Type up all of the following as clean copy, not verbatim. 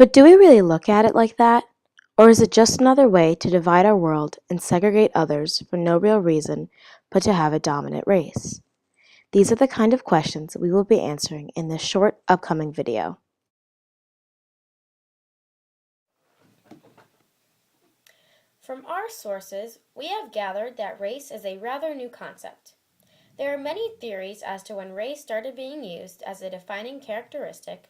But do we really look at it like that? Or is it just another way to divide our world and segregate others for no real reason but to have a dominant race? These are the kind of questions we will be answering in this short upcoming video. From our sources, we have gathered that race is a rather new concept. There are many theories as to when race started being used as a defining characteristic,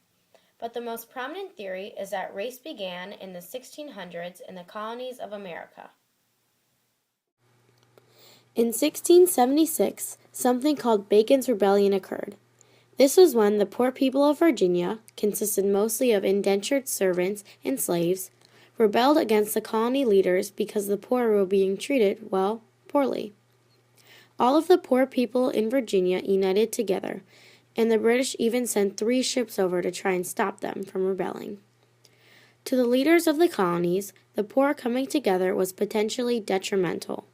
but the most prominent theory is that race began in the 1600s in the colonies of America. In 1676, something called Bacon's Rebellion occurred. This was when the poor people of Virginia, consisted mostly of indentured servants and slaves, rebelled against the colony leaders because the poor were being treated, well, poorly. All of the poor people in Virginia united together, and the British even sent 3 ships over to try and stop them from rebelling. To the leaders of the colonies, the poor coming together was potentially detrimental.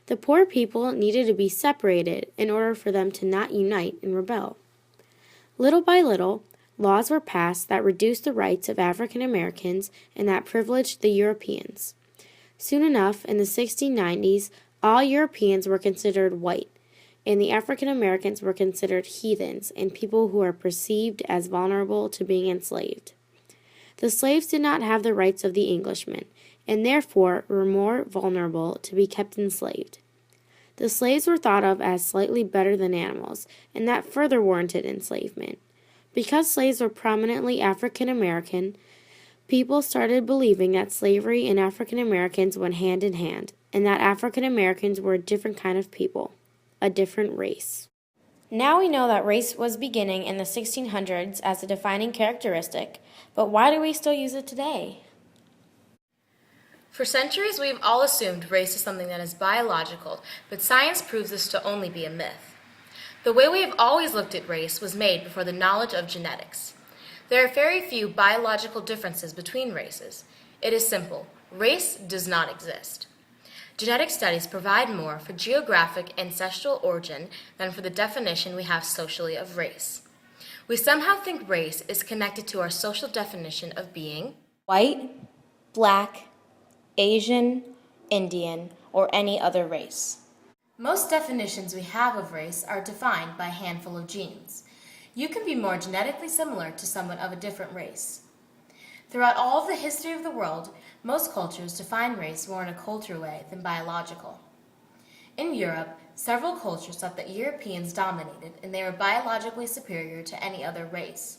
The poor people needed to be separated in order for them to not unite and rebel. Little by little, laws were passed that reduced the rights of African Americans and that privileged the Europeans. Soon enough, in the 1690s, all Europeans were considered white, and the African Americans were considered heathens and people who are perceived as vulnerable to being enslaved. The slaves did not have the rights of the Englishmen, and therefore were more vulnerable to be kept enslaved. The slaves were thought of as slightly better than animals, and that further warranted enslavement. Because slaves were prominently African American, people started believing that slavery and African Americans went hand in hand, and that African Americans were a different kind of people, a different race. Now we know that race was beginning in the 1600s as a defining characteristic, but why do we still use it today? For centuries, we've all assumed race is something that is biological, but science proves this to only be a myth. The way we have always looked at race was made before the knowledge of genetics. There are very few biological differences between races. It is simple. Race does not exist. Genetic studies provide more for geographic ancestral origin than for the definition we have socially of race. We somehow think race is connected to our social definition of being White, black, Asian, Indian, or any other race. Most definitions we have of race are defined by a handful of genes. You can be more genetically similar to someone of a different race. Throughout all of the history of the world, most cultures define race more in a cultural way than biological. In Europe, several cultures thought that Europeans dominated and they were biologically superior to any other race.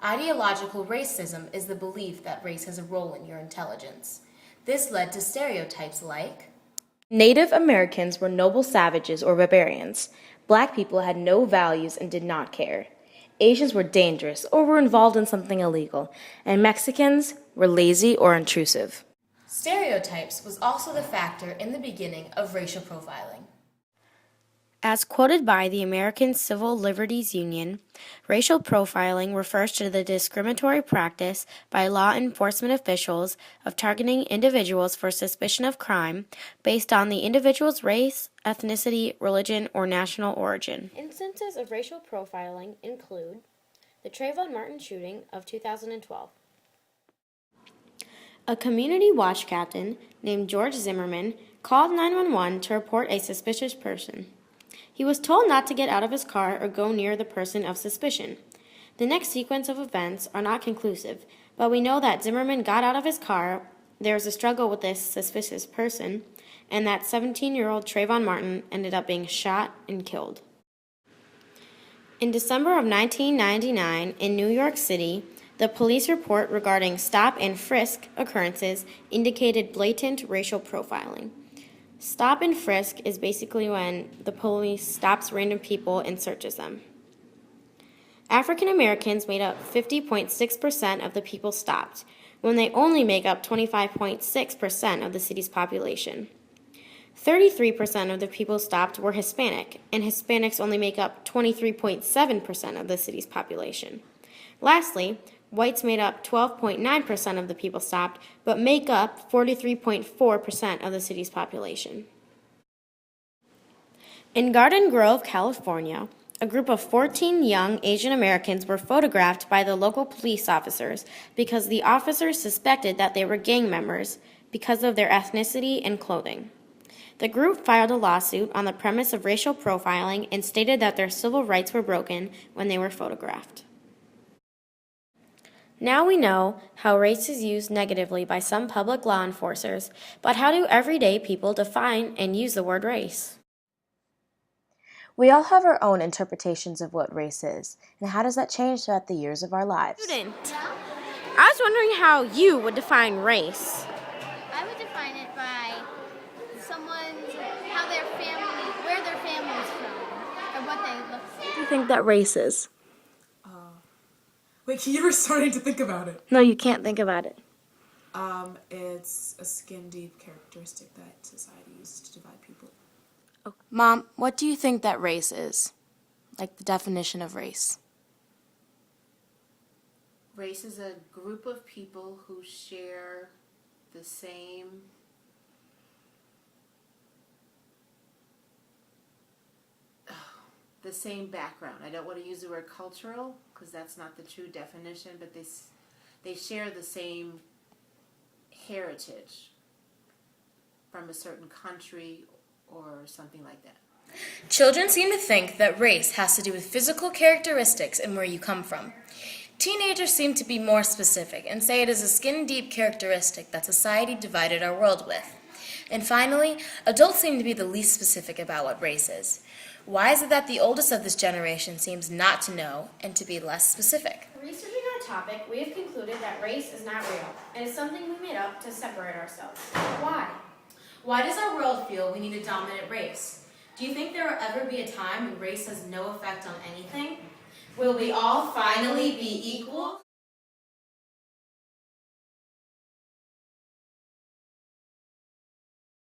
Ideological racism is the belief that race has a role in your intelligence. This led to stereotypes like Native Americans were noble savages or barbarians. Black people had no values and did not care. Asians were dangerous or were involved in something illegal, and Mexicans were lazy or intrusive. Stereotypes was also the factor in the beginning of racial profiling. As quoted by the American Civil Liberties Union, racial profiling refers to the discriminatory practice by law enforcement officials of targeting individuals for suspicion of crime based on the individual's race, ethnicity, religion, or national origin. Instances of racial profiling include the Trayvon Martin shooting of 2012. A community watch captain named George Zimmerman called 911 to report a suspicious person. He was told not to get out of his car or go near the person of suspicion. The next sequence of events are not conclusive, but we know that Zimmerman got out of his car, there was a struggle with this suspicious person, and that 17-year-old Trayvon Martin ended up being shot and killed. In December of 1999, in New York City, the police report regarding stop and frisk occurrences indicated blatant racial profiling. Stop and frisk is basically when the police stops random people and searches them. African Americans made up 50.6% of the people stopped, when they only make up 25.6% of the city's population. 33% of the people stopped were Hispanic, and Hispanics only make up 23.7% of the city's population. Lastly, whites made up 12.9% of the people stopped, but make up 43.4% of the city's population. In Garden Grove, California, a group of 14 young Asian Americans were photographed by the local police officers because the officers suspected that they were gang members because of their ethnicity and clothing. The group filed a lawsuit on the premise of racial profiling and stated that their civil rights were broken when they were photographed. Now we know how race is used negatively by some public law enforcers, but how do everyday people define and use the word race? We all have our own interpretations of what race is, and how does that change throughout the years of our lives? Student, I was wondering how you would define race. I would define it by how their family, where their family is from, or what they look like. What do you think that race is? Wait, you were starting to think about it. No, you can't think about it. It's a skin-deep characteristic that society uses to divide people. Mom, what do you think that race is? Like the definition of race. Race is a group of people who share the same background. I don't want to use the word cultural because that's not the true definition, but they share the same heritage from a certain country or something like that. Children seem to think that race has to do with physical characteristics and where you come from. Teenagers seem to be more specific and say it is a skin-deep characteristic that society divided our world with. And finally, adults seem to be the least specific about what race is. Why is it that the oldest of this generation seems not to know and to be less specific? Researching our topic, we have concluded that race is not real. It is something we made up to separate ourselves. Why? Why does our world feel we need a dominant race? Do you think there will ever be a time when race has no effect on anything? Will we all finally be equal?